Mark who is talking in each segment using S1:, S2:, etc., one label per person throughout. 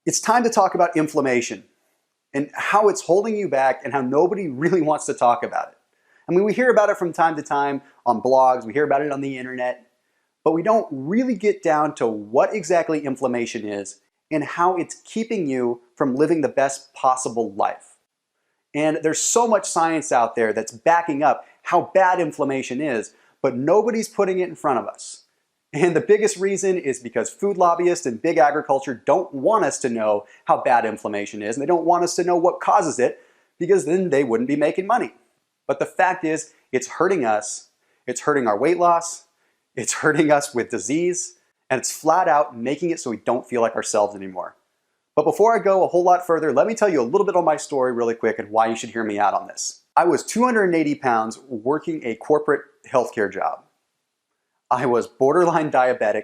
S1: It's time to talk about inflammation and how it's holding you back and how nobody really wants to talk about it. I mean, we hear about it from time to time on blogs, we hear about it on the internet, but we don't really get down to what exactly inflammation is and how it's keeping you from living the best possible life. And there's so much science out there that's backing up how bad inflammation is, but nobody's putting it in front of us. And the biggest reason is because food lobbyists and big agriculture don't want us to know how bad inflammation is, and they don't want us to know what causes it, because then they wouldn't be making money. But the fact is, it's hurting us, it's hurting our weight loss, it's hurting us with disease, and it's flat out making it so we don't feel like ourselves anymore. But before I go a whole lot further, let me tell you a little bit on my story really quick and why you should hear me out on this. I was 280 pounds working a corporate healthcare job. I was borderline diabetic,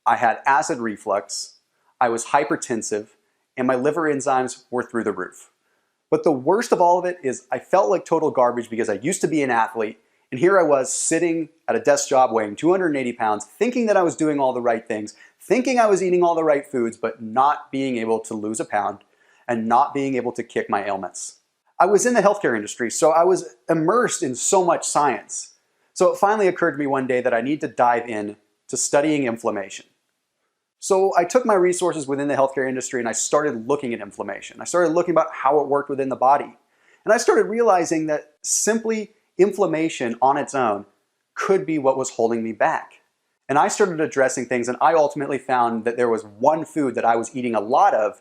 S1: I had acid reflux, I was hypertensive, and my liver enzymes were through the roof. But the worst of all of it is I felt like total garbage because I used to be an athlete, and here I was sitting at a desk job weighing 280 pounds, thinking that I was doing all the right things, thinking I was eating all the right foods, but not being able to lose a pound and not being able to kick my ailments. I was in the healthcare industry, so I was immersed in so much science. So it finally occurred to me one day that I need to dive in to studying inflammation. So I took my resources within the healthcare industry and I started looking at inflammation. I started looking about how it worked within the body. And I started realizing that simply inflammation on its own could be what was holding me back. And I started addressing things, and I ultimately found that there was one food that I was eating a lot of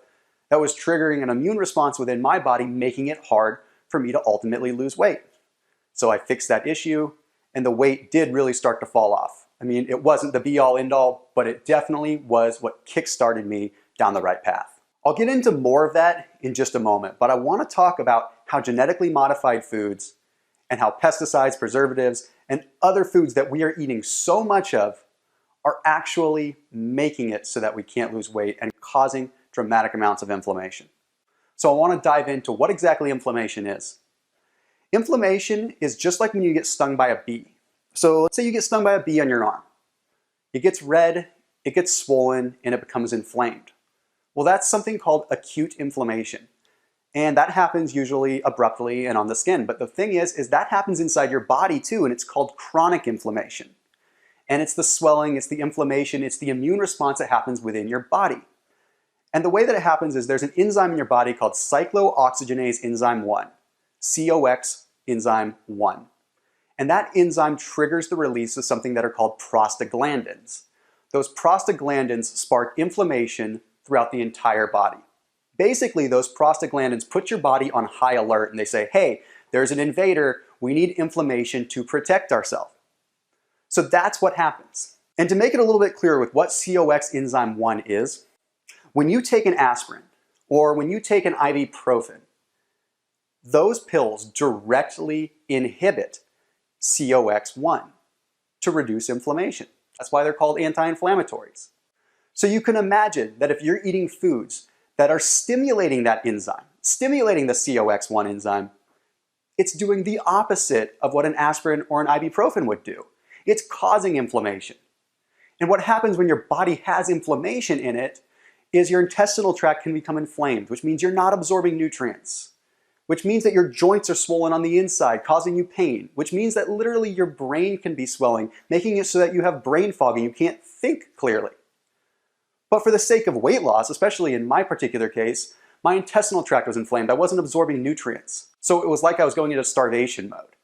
S1: that was triggering an immune response within my body, making it hard for me to ultimately lose weight. So I fixed that issue, and the weight did really start to fall off. I mean, it wasn't the be-all, end-all, but it definitely was what kick-started me down the right path. I'll get into more of that in just a moment, but I want to talk about how genetically modified foods and how pesticides, preservatives, and other foods that we are eating so much of are actually making it so that we can't lose weight and causing dramatic amounts of inflammation. So I want to dive into what exactly inflammation is. Inflammation is just like when you get stung by a bee. So let's say you get stung by a bee on your arm. It gets red, it gets swollen, and it becomes inflamed. Well, that's something called acute inflammation. And that happens usually abruptly and on the skin. But the thing is that happens inside your body too, and it's called chronic inflammation. And it's the swelling, it's the inflammation, it's the immune response that happens within your body. And the way that it happens is there's an enzyme in your body called cyclooxygenase enzyme 1, COX enzyme 1. And that enzyme triggers the release of something that are called prostaglandins. Those prostaglandins spark inflammation throughout the entire body. Basically, those prostaglandins put your body on high alert and they say, hey, there's an invader, we need inflammation to protect ourselves. So that's what happens. And to make it a little bit clearer with what COX enzyme 1 is, when you take an aspirin or when you take an ibuprofen, those pills directly inhibit COX-1 to reduce inflammation. That's why they're called anti-inflammatories. So you can imagine that if you're eating foods that are stimulating that enzyme, stimulating the COX-1 enzyme, it's doing the opposite of what an aspirin or an ibuprofen would do. It's causing inflammation. And what happens when your body has inflammation in it is your intestinal tract can become inflamed, which means you're not absorbing nutrients, which means that your joints are swollen on the inside, causing you pain, which means that literally your brain can be swelling, making it so that you have brain fog and you can't think clearly. But for the sake of weight loss, especially in my particular case, my intestinal tract was inflamed. I wasn't absorbing nutrients. So it was like I was going into starvation mode.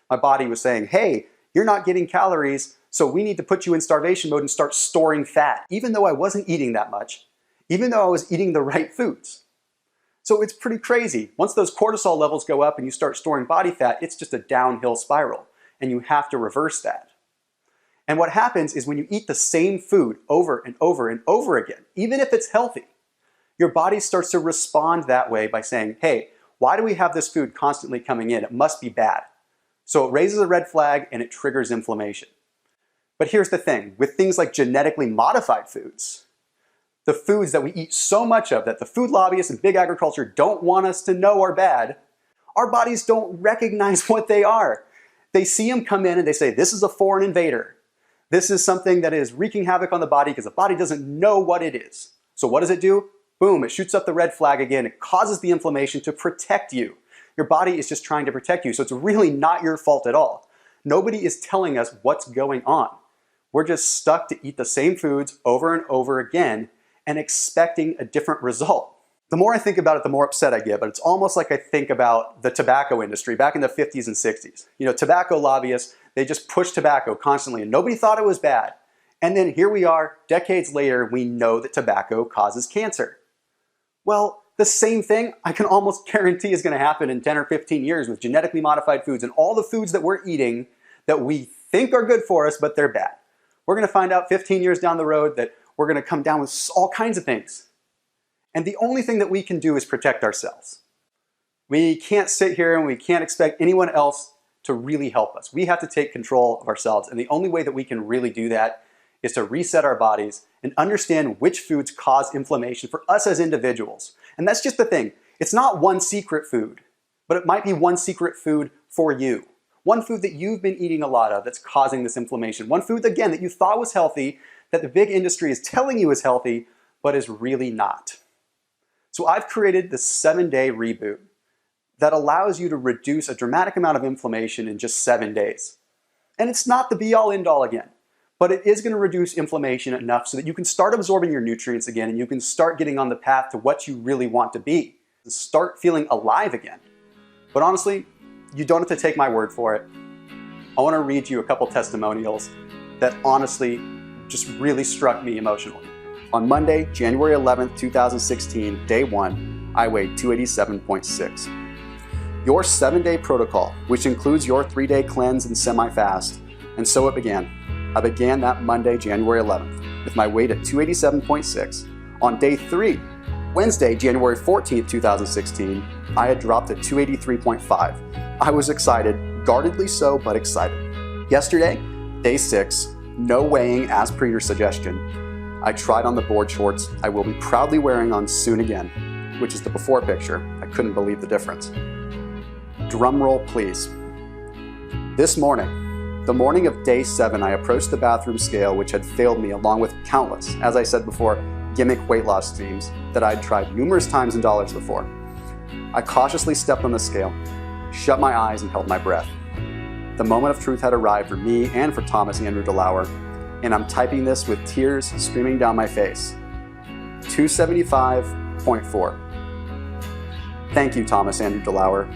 S1: My body was saying, hey, you're not getting calories, so we need to put you in starvation mode and start storing fat, even though I wasn't eating that much, even though I was eating the right foods. So it's pretty crazy. Once those cortisol levels go up and you start storing body fat, it's just a downhill spiral, and you have to reverse that. And what happens is when you eat the same food over and over and over again, even if it's healthy, your body starts to respond that way by saying, hey, why do we have this food constantly coming in? It must be bad. So it raises a red flag and it triggers inflammation. But here's the thing, with things like genetically modified foods, the foods that we eat so much of that the food lobbyists and big agriculture don't want us to know are bad, our bodies don't recognize what they are. They see them come in and they say, this is a foreign invader. This is something that is wreaking havoc on the body because the body doesn't know what it is. So what does it do? boom, it shoots up the red flag again. It causes the inflammation to protect you. Your body is just trying to protect you, so it's really not your fault at all. Nobody is telling us what's going on. We're just stuck to eat the same foods over and over again and expecting a different result. The more I think about it, the more upset I get, but it's almost like I think about the tobacco industry back in the 50s and 60s. You know, tobacco lobbyists, they just pushed tobacco constantly and nobody thought it was bad. And then here we are, decades later, we know that tobacco causes cancer. Well, the same thing I can almost guarantee is going to happen in 10 or 15 years with genetically modified foods and all the foods that we're eating that we think are good for us, but they're bad. We're going to find out 15 years down the road that we're going to come down with all kinds of things. And the only thing that we can do is protect ourselves. We can't sit here and we can't expect anyone else to really help us. We have to take control of ourselves. And the only way that we can really do that is to reset our bodies and understand which foods cause inflammation for us as individuals. And that's just the thing. It's not one secret food, but it might be one secret food for you. One food that you've been eating a lot of that's causing this inflammation. One food, again, that you thought was healthy, that the big industry is telling you is healthy, but is really not. So I've created this 7-day reboot that allows you to reduce a dramatic amount of inflammation in just 7 days. And it's not the be-all, end-all again, but it is going to reduce inflammation enough so that you can start absorbing your nutrients again and you can start getting on the path to what you really want to be. Start feeling alive again. But honestly, you don't have to take my word for it. I want to read you a couple testimonials that honestly just really struck me emotionally. On Monday, January 11th, 2016, day 1, I weighed 287.6. Your 7-day protocol, which includes your 3-day cleanse and semi-fast, and so it began. I began that Monday, January 11th, with my weight at 287.6. On day 3, Wednesday, January 14th, 2016, I had dropped at 283.5. I was excited, guardedly so, but excited. Yesterday, day 6, no weighing as per your suggestion. I tried on the board shorts I will be proudly wearing on soon again, which is the before picture. I couldn't believe the difference. Drum roll, please. This morning, the morning of day 7, I approached the bathroom scale, which had failed me along with countless, as I said before, gimmick weight loss schemes that I'd tried numerous times in dollars before. I cautiously stepped on the scale, shut my eyes, and held my breath. The moment of truth had arrived for me and for Thomas Andrew DeLauer, and I'm typing this with tears streaming down my face. 275.4. Thank you, Thomas Andrew DeLauer.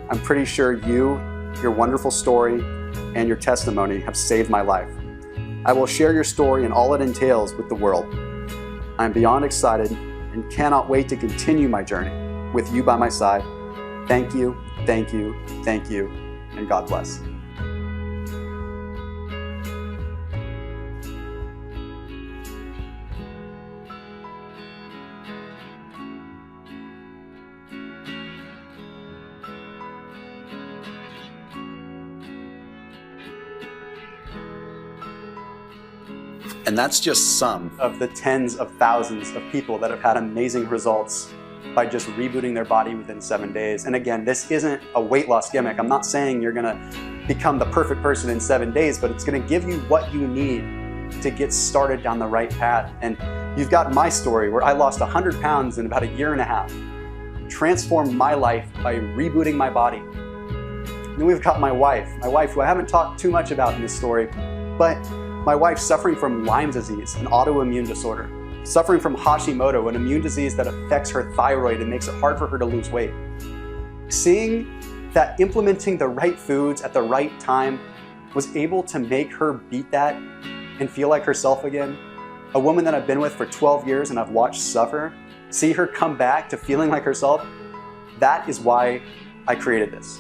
S1: I'm pretty sure you, your wonderful story, and your testimony have saved my life. I will share your story and all it entails with the world. I'm beyond excited and cannot wait to continue my journey with you by my side. Thank you, thank you, thank you, and God bless. And that's just some of the tens of thousands of people that have had amazing results by just rebooting their body within 7 days. And again, this isn't a weight loss gimmick. I'm not saying you're gonna become the perfect person in 7 days, but it's gonna give you what you need to get started down the right path. And you've got my story where I lost 100 pounds in about 1.5 years, transformed my life by rebooting my body. And then we've got my wife who I haven't talked too much about in this story, but my wife suffering from Lyme disease, an autoimmune disorder, suffering from Hashimoto, an immune disease that affects her thyroid and makes it hard for her to lose weight. Seeing that implementing the right foods at the right time was able to make her beat that and feel like herself again. A woman that I've been with for 12 years and I've watched suffer, see her come back to feeling like herself, that is why I created this.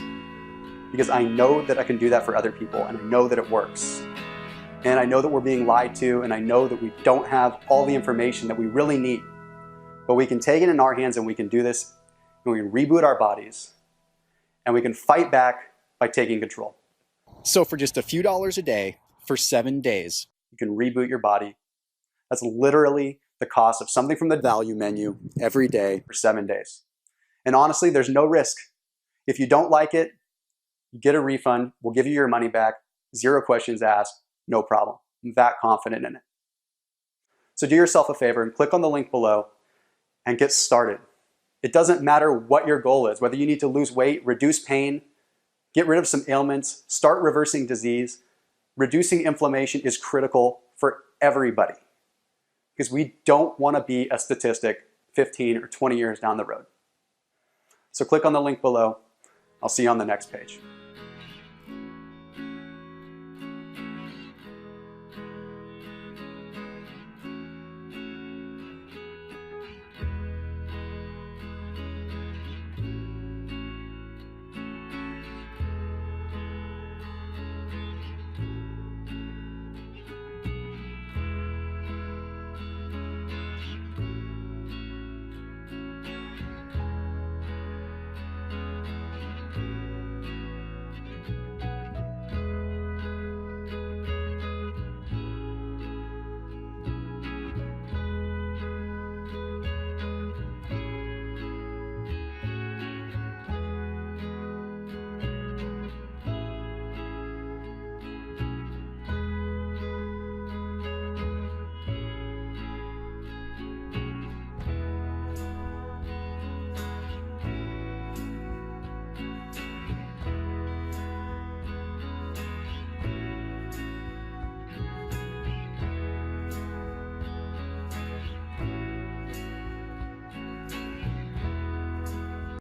S1: Because I know that I can do that for other people and I know that it works. And I know that we're being lied to, and I know that we don't have all the information that we really need. But we can take it in our hands and we can do this, and we can reboot our bodies, and we can fight back by taking control. So for just a few dollars a day, for 7 days, you can reboot your body. That's literally the cost of something from the value menu every day for 7 days. And honestly, there's no risk. If you don't like it, you get a refund. We'll give you your money back. 0 questions asked. No problem. I'm that confident in it. So do yourself a favor and click on the link below and get started. It doesn't matter what your goal is, whether you need to lose weight, reduce pain, get rid of some ailments, start reversing disease. Reducing inflammation is critical for everybody because we don't want to be a statistic 15 or 20 years down the road. So click on the link below. I'll see you on the next page.